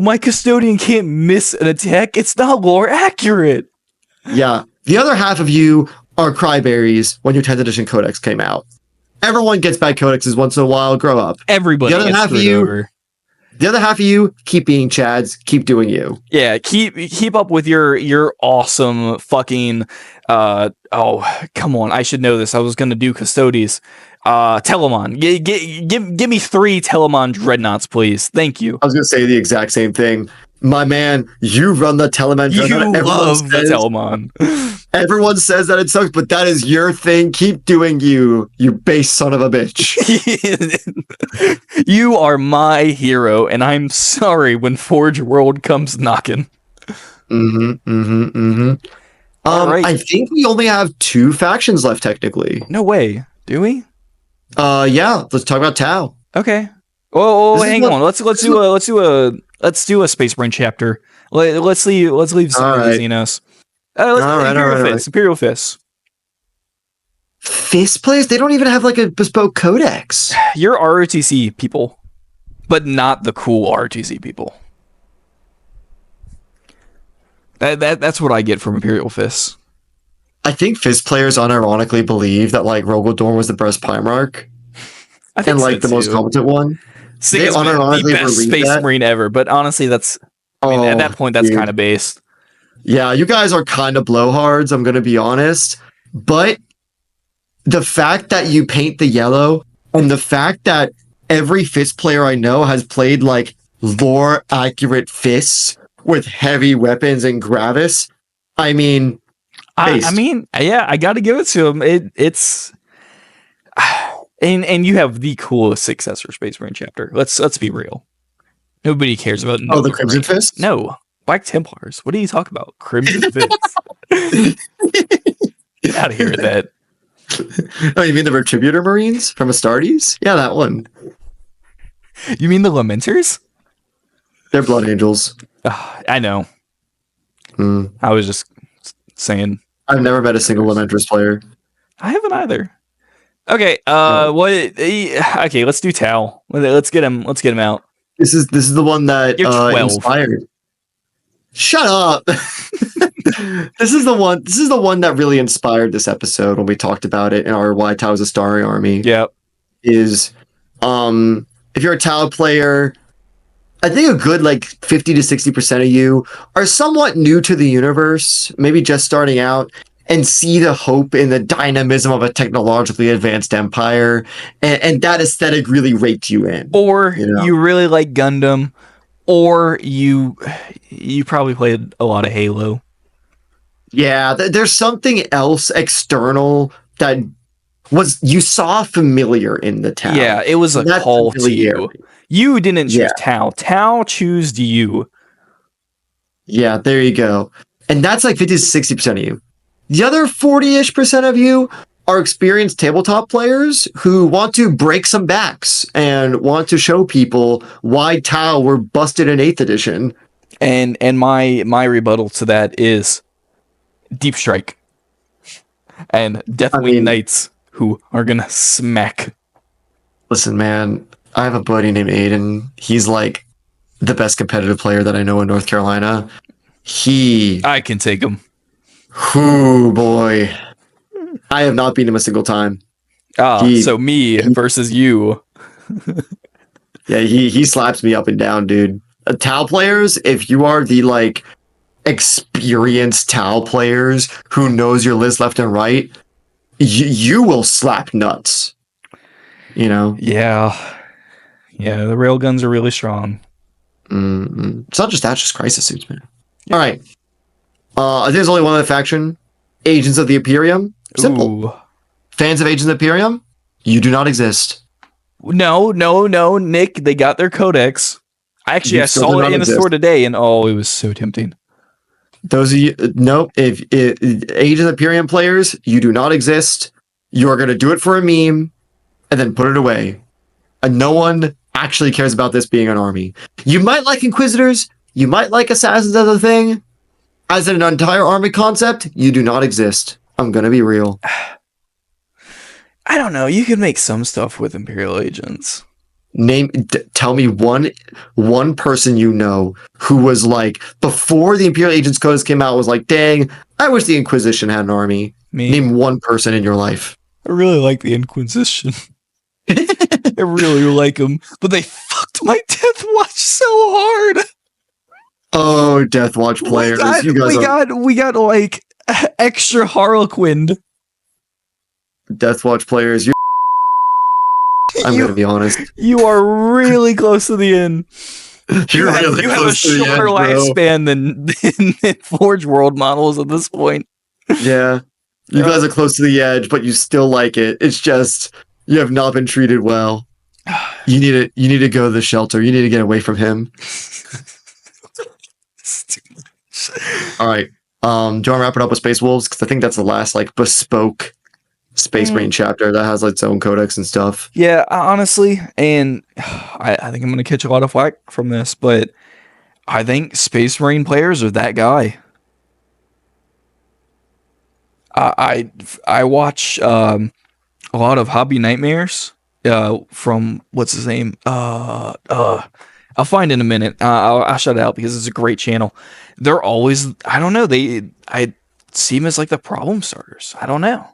my Custodian can't miss an attack. It's not lore accurate. Yeah. The other half of you are cryberries when your 10th edition codex came out. Everyone gets bad codexes once in a while. Grow up. Everybody gets screwed over. The other half of you, keep being Chads. Keep doing you. Yeah, keep up with your awesome fucking. Oh, come on! I should know this. I was gonna do Custodes. Telemon. Give me 3 Telemon Dreadnoughts, please. Thank you. I was gonna say the exact same thing. My man, you run the Telemon Dreadnought. You love the Telemon. Everyone says that it sucks, but that is your thing. Keep doing you base son of a bitch. You are my hero, and I'm sorry when Forge World comes knocking. Right. I think we only have 2 factions left, technically. No way. Do we? Yeah. Let's talk about Tau. Okay. Oh, hang on. Let's do a Space Marine chapter. Let's leave some of these Xenos. Imperial Fists. Fist players? They don't even have like a bespoke codex. You're ROTC people, but not the cool ROTC people. That's what I get from Imperial Fists. I think Fist players unironically believe that like Rogaldorn was the best Primarch. And like the most competent one. They unironically the best Space Marine ever, but honestly at that point that's kind of based. Yeah, you guys are kind of blowhards, I'm going to be honest. But the fact that you paint the yellow and the fact that every Fist player I know has played like lore accurate fists with heavy weapons and gravis, I mean, yeah, I got to give it to him. It's and you have the coolest successor Space Marine chapter. Let's be real. Nobody cares about the Crimson Fist? No. Black Templars. What are you talking about? Crimson Fist. Get out of here with that. Oh, you mean the Retributor Marines from Astartes? Yeah, that one. You mean the Lamenters? They're Blood Angels. I know. I was just saying. I've never met a single Lamentress player. I haven't either. Okay, okay, let's do Tau. Let's get him out. This is the one that inspired. Shut up. This is the one that really inspired this episode when we talked about it in our Why Tau is a Starry Army. Yeah. Is if you're a Tau player, I think a good like 50 to 60% of you are somewhat new to the universe, maybe just starting out, and see the hope in the dynamism of a technologically advanced empire, and that aesthetic really raked you in. Or you really like Gundam, or you probably played a lot of Halo. Yeah, there's something else external that you saw familiar in the Tau. Yeah, it was a call to you. You didn't choose Tau. Tau chose you. Yeah, there you go. And that's like 50 to 60% of you. The other 40-ish% of you are experienced tabletop players who want to break some backs and want to show people why Tau were busted in 8th edition. And my rebuttal to that is Deep Strike and Deathwing Knights, who are gonna smack. Listen, man, I have a buddy named Aiden. He's like the best competitive player that I know in North Carolina. I can take him. Ooh, boy. I have not beaten him a single time. So me versus you. Yeah, he slaps me up and down, dude. Tau players, if you are the like experienced Tau players who knows your list left and right, you will slap nuts. Yeah, the railguns are really strong. It's not just that, it's just crisis suits, man. All right. I think there's only one other faction. Agents of the Imperium. Simple. Ooh. Fans of Agents of the Imperium, you do not exist. No, Nick. They got their codex. I saw it in the store today, and it was so tempting. Those of you, nope. If Agents of the Imperium players, you do not exist. You are going to do it for a meme, and then put it away. And no one actually cares about this being an army. You might like Inquisitors. You might like Assassins as a thing. As an entire army concept, you do not exist. I'm going to be real. I don't know. You could make some stuff with Imperial agents. Tell me one person you know who was like, before the Imperial Agents Codes came out, was like, dang, I wish the Inquisition had an army. Me? Name one person in your life. I really like the Inquisition. I really like them, but they fucked my Deathwatch so hard. Oh, Deathwatch players, we got like extra Harlequined. Deathwatch players, I'm gonna be honest. You are really close to the end. You have a shorter lifespan than Forge World models at this point. Yeah. You guys are close to the edge, but you still like it. It's just you have not been treated well. You need to go to the shelter. You need to get away from him. All right. Do you want to wrap it up with Space Wolves? Because I think that's the last like bespoke Space Marine chapter that has like its own codex and stuff. Yeah, honestly, and I think I'm gonna catch a lot of flack from this, but I think Space Marine players are that guy. I watch a lot of Hobby Nightmares from what's his name. I'll find in a minute. I'll shut it out because it's a great channel. They're always, I don't know, I see them as like the problem starters. I don't know.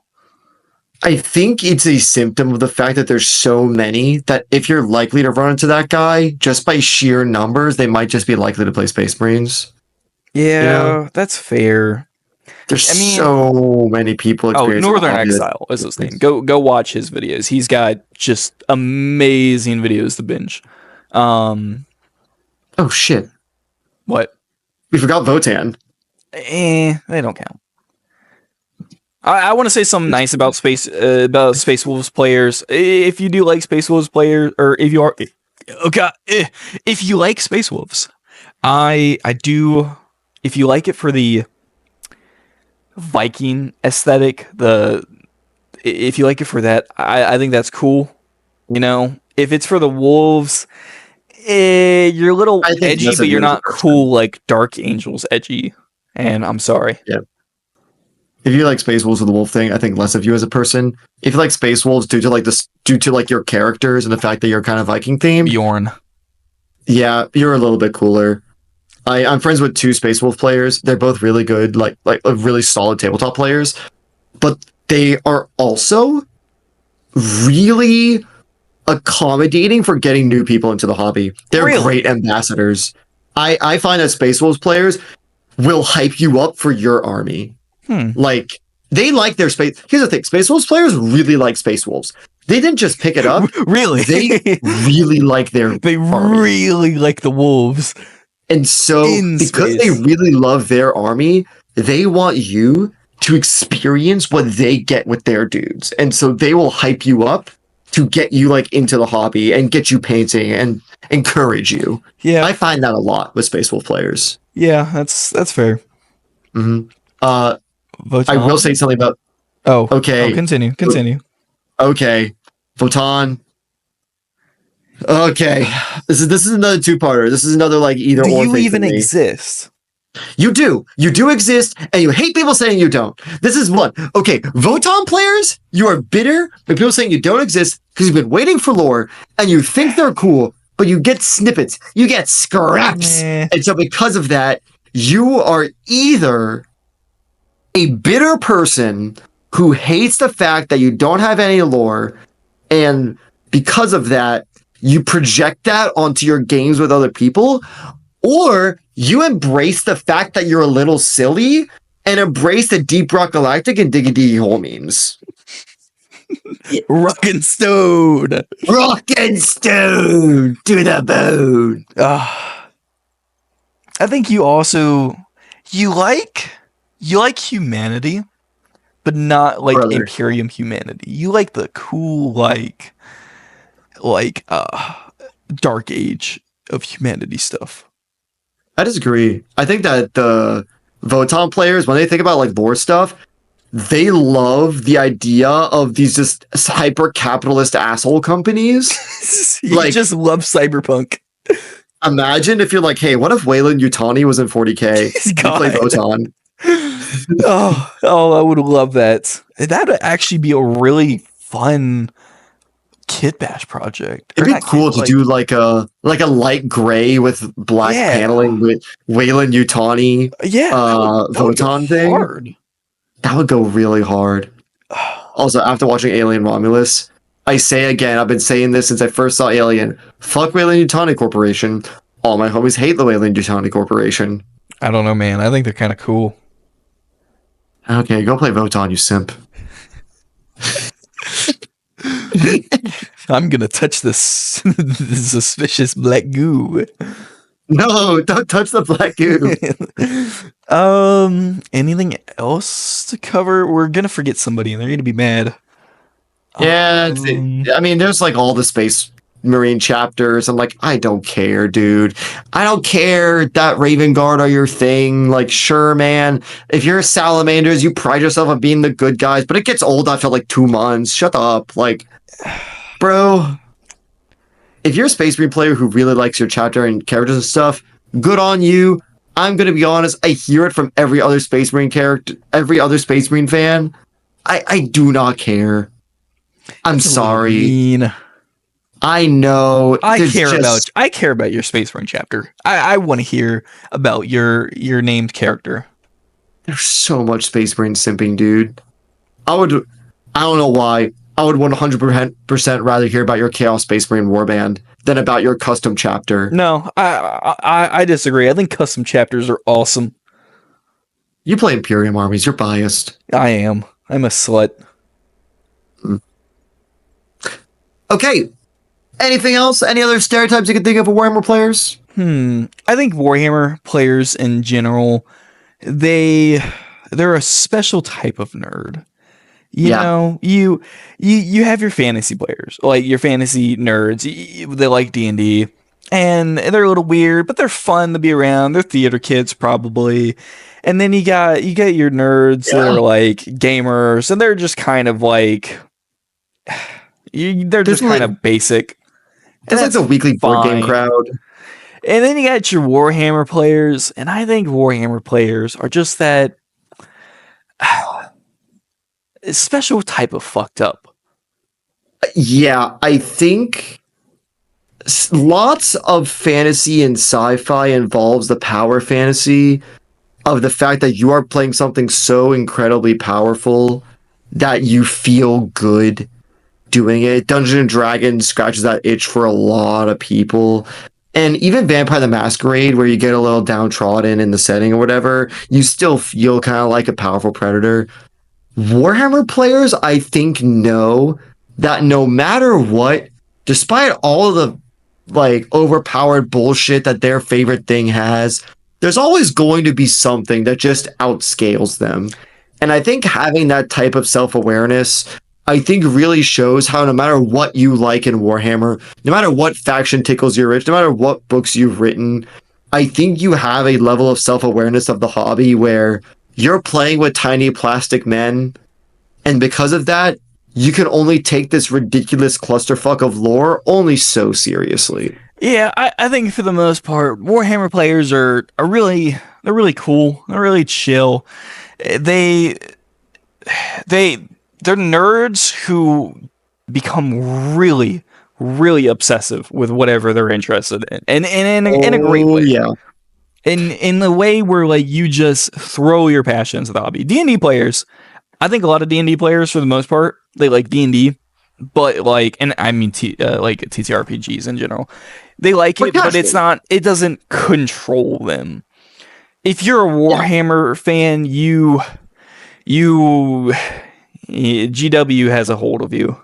I think it's a symptom of the fact that there's so many that if you're likely to run into that guy, just by sheer numbers, they might just be likely to play Space Marines. Yeah, that's fair. There's so many people. Northern Exile is his name. Go watch his videos. He's got just amazing videos to binge. Oh shit! What? We forgot Votann. They don't count. I want to say something nice about Space Wolves players. If you do like Space Wolves players, or if you are, if you like Space Wolves, I do. If you like it for the Viking aesthetic, if you like it for that, I think that's cool. You know, if it's for the wolves, you're a little edgy, but you're not cool like Dark Angels edgy. And I'm sorry. Yeah. If you like Space Wolves with the wolf thing, I think less of you as a person. If you like Space Wolves due to like your characters and the fact that you're kind of Viking themed, Bjorn. Yeah, you're a little bit cooler. I'm friends with 2 Space Wolf players. They're both really good, like really solid tabletop players, but they are also really accommodating for getting new people into the hobby. They're great ambassadors. I find that Space Wolves players will hype you up for your army. Like, they like their space. Here's the thing. Space Wolves players really like Space Wolves. They didn't just pick it up. Really? They really like their army. Really like the wolves. And so, because they really love their army, they want you to experience what they get with their dudes. And so they will hype you up to get you like into the hobby and get you painting and encourage you. Yeah. I find that a lot with Space Wolf players. Yeah, that's fair. Mm-hmm. I will say something about. Okay. Continue. Okay, Votann. Okay, this is another 2-parter. This is another like either or. Do you even exist? You do exist, and you hate people saying you don't. This is one. Okay, Votann players, you are bitter when people saying you don't exist because you've been waiting for lore and you think they're cool, but you get snippets, you get scraps, and so because of that, you are either a bitter person who hates the fact that you don't have any lore, and because of that, you project that onto your games with other people, or you embrace the fact that you're a little silly and embrace the Deep Rock Galactic and Diggy Diggy Hole memes. Rockin' Stone to the bone. I think you also you like humanity, but not like Imperium humanity. You like the cool like Dark Age of humanity stuff. I disagree. I think that the Votann players, when they think about like lore stuff, they love the idea of these just hyper capitalist asshole companies. You just love cyberpunk. Imagine if you're like, hey, what if Wayland Yutani was in 40K? You play Votann. I would love that. That would actually be a really fun kit bash project. It'd be cool to do like a light gray with black paneling with Wayland Yutani. Votann thing. Hard. That would go really hard. Also, after watching Alien Romulus, I say again, I've been saying this since I first saw Alien. Fuck Weyland-Yutani Corporation. All my homies hate the Weyland-Yutani Corporation. I don't know, man. I think they're kind of cool. Okay, go play Votann, you simp. I'm gonna touch this, this suspicious black goo. No, don't touch the black goo. Anything else to cover? We're gonna forget somebody, and they're gonna be mad. Yeah, I mean, there's like all the Space Marine chapters. I'm like, I don't care, dude. I don't care that Raven Guard are your thing. Like, sure, man. If you're Salamanders, you pride yourself on being the good guys, but it gets old after like 2 months. Shut up. Like, bro, if you're a Space Marine player who really likes your chapter and characters and stuff, good on you. I'm gonna be honest, I hear it from every other Space Marine character, every other Space Marine fan. I do not care. I'm sorry. I know. I care about your Space Marine chapter. I want to hear about your named character. There's so much Space Marine simping, dude. I don't know why. I would 100% rather hear about your Chaos Space Marine Warband than about your custom chapter. No, I disagree. I think custom chapters are awesome. You play Imperium armies. You're biased. I am. I'm a slut. Okay. Anything else? Any other stereotypes you can think of for Warhammer players? I think Warhammer players in general, they're a special type of nerd. You know, you have your fantasy players, like your fantasy nerds. They like D&D, and they're a little weird, but they're fun to be around. They're theater kids probably. And then you got your nerds that are like gamers, and they're just kind of like they're just kind of basic. It's like the weekly board game crowd. And then you got your Warhammer players, and I think Warhammer players are just that special type of fucked up. Yeah, I think lots of fantasy and sci-fi involves the power fantasy of the fact that you are playing something so incredibly powerful that you feel good doing it. Dungeons and Dragons scratches that itch for a lot of people. And even Vampire the Masquerade, where you get a little downtrodden in the setting or whatever, you still feel kind of like a powerful predator. Warhammer players, I think, know that no matter what, despite all of the like overpowered bullshit that their favorite thing has, there's always going to be something that just outscales them. And I think having that type of self-awareness, I think really shows how no matter what you like in Warhammer, no matter what faction tickles your itch, no matter what books you've written, I think you have a level of self-awareness of the hobby where you're playing with tiny plastic men, and because of that, you can only take this ridiculous clusterfuck of lore only so seriously. Yeah, I think for the most part, Warhammer players are really cool. They're really chill. They're nerds who become really, really obsessive with whatever they're interested in, and in a great way. Yeah. In the way where like you just throw your passion into the hobby. D&D players, I think a lot of D&D players for the most part, they like D&D, but like, and I mean like TTRPGs in general. They like it, but it's not. It doesn't control them. If you're a Warhammer fan, GW has a hold of you.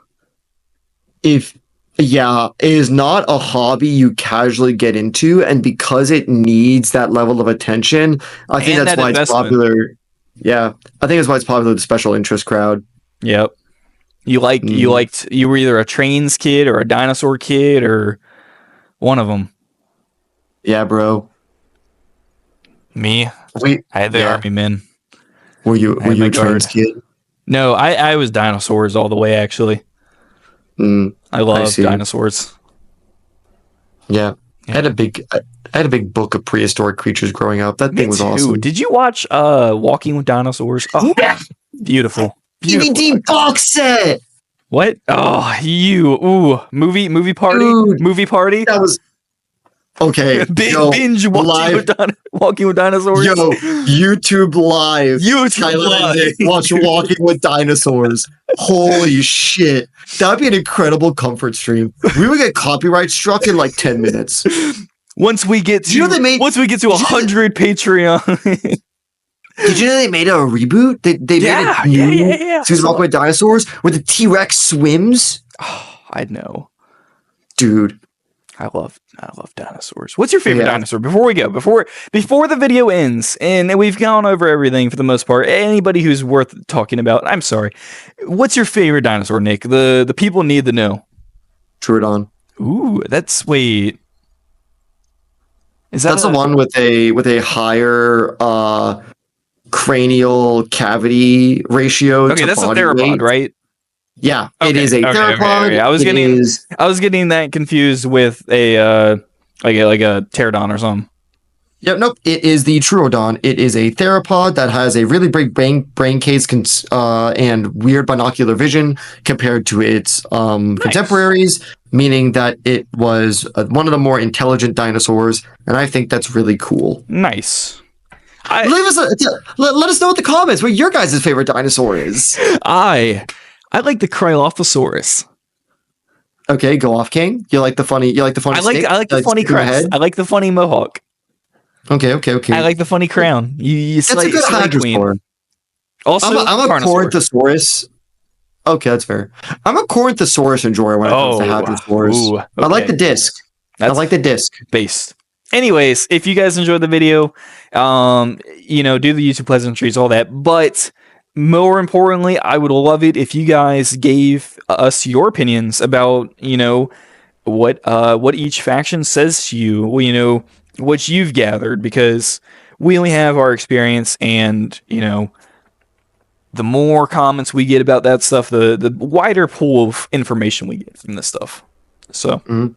It is not a hobby you casually get into, and because it needs that level of attention, I think that's why it's popular. Yeah, I think that's why it's popular with the special interest crowd. Yep. You were either a Trains kid or a Dinosaur kid or one of them. Yeah, bro. Me? I had the Army men. Were you a Trains kid? No, I was Dinosaurs all the way, actually. I love dinosaurs. Yeah. I had a big book of prehistoric creatures growing up. That thing was awesome. Did you watch Walking with Dinosaurs? Oh, yeah. Beautiful. DVD box set. What? Oh, movie party? Dude, movie party? Okay, binge walking with dinosaurs. Yo, YouTube live. Live. Watch Walking with Dinosaurs. Holy shit. That'd be an incredible comfort stream. We would get copyright struck in like 10 minutes. Once we get to 100 Patreon. Did you know they made a reboot? They made a new Susan Walking with Dinosaurs where the T-Rex swims. Oh, I know. Dude. I love dinosaurs. What's your favorite dinosaur? Before we go, before the video ends, and we've gone over everything for the most part. Anybody who's worth talking about, I'm sorry. What's your favorite dinosaur, Nick? The people need to know. Troodon. Ooh, that's wait. That's the one with a higher cranial cavity ratio. Okay, that's a theropod, right? Yeah, okay, it is a theropod. Okay. I was getting that confused with a like a pterodon or something. Yep, nope. It is the Troodon. It is a theropod that has a really big brain case and weird binocular vision compared to its contemporaries, meaning that it was one of the more intelligent dinosaurs, and I think that's really cool. Nice. Let us know in the comments what your guys' favorite dinosaur is. I like the Cryolophosaurus. Okay, go off, King. You like the funny. I like the funny crest. I like the funny mohawk. Okay. I like the funny crown. That's a good hadrosaur. Also, I'm a Corinthosaurus. Okay, that's fair. I'm a Corinthosaurus enjoyer when it comes to hadrosaurs. Okay. I like the disc. I like the disc. Based. Anyways, if you guys enjoyed the video, do the YouTube pleasantries, all that. But more importantly, I would love it if you guys gave us your opinions about, what each faction says to you, what you've gathered, because we only have our experience, and, the more comments we get about that stuff, the wider pool of information we get from this stuff. So. Mm-hmm.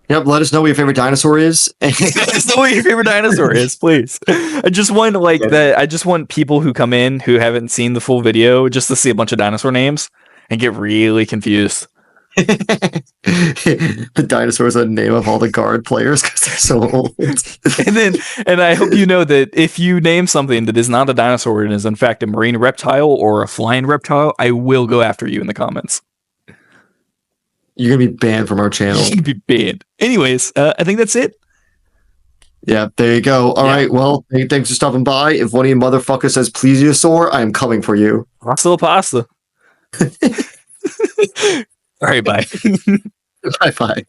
Yep, let us know what your favorite dinosaur is. Let us know what your favorite dinosaur is, please. I just want that. I just want people who come in who haven't seen the full video just to see a bunch of dinosaur names and get really confused. The dinosaurs are the name of all the guard players because they're so old. and I hope you know that if you name something that is not a dinosaur and is in fact a marine reptile or a flying reptile, I will go after you in the comments. You're going to be banned from our channel. You're going to be banned. Anyways, I think that's it. Yeah, there you go. All right, well, thanks for stopping by. If one of you motherfuckers says plesiosaur, I am coming for you. Pasta. All right, bye. Bye-bye.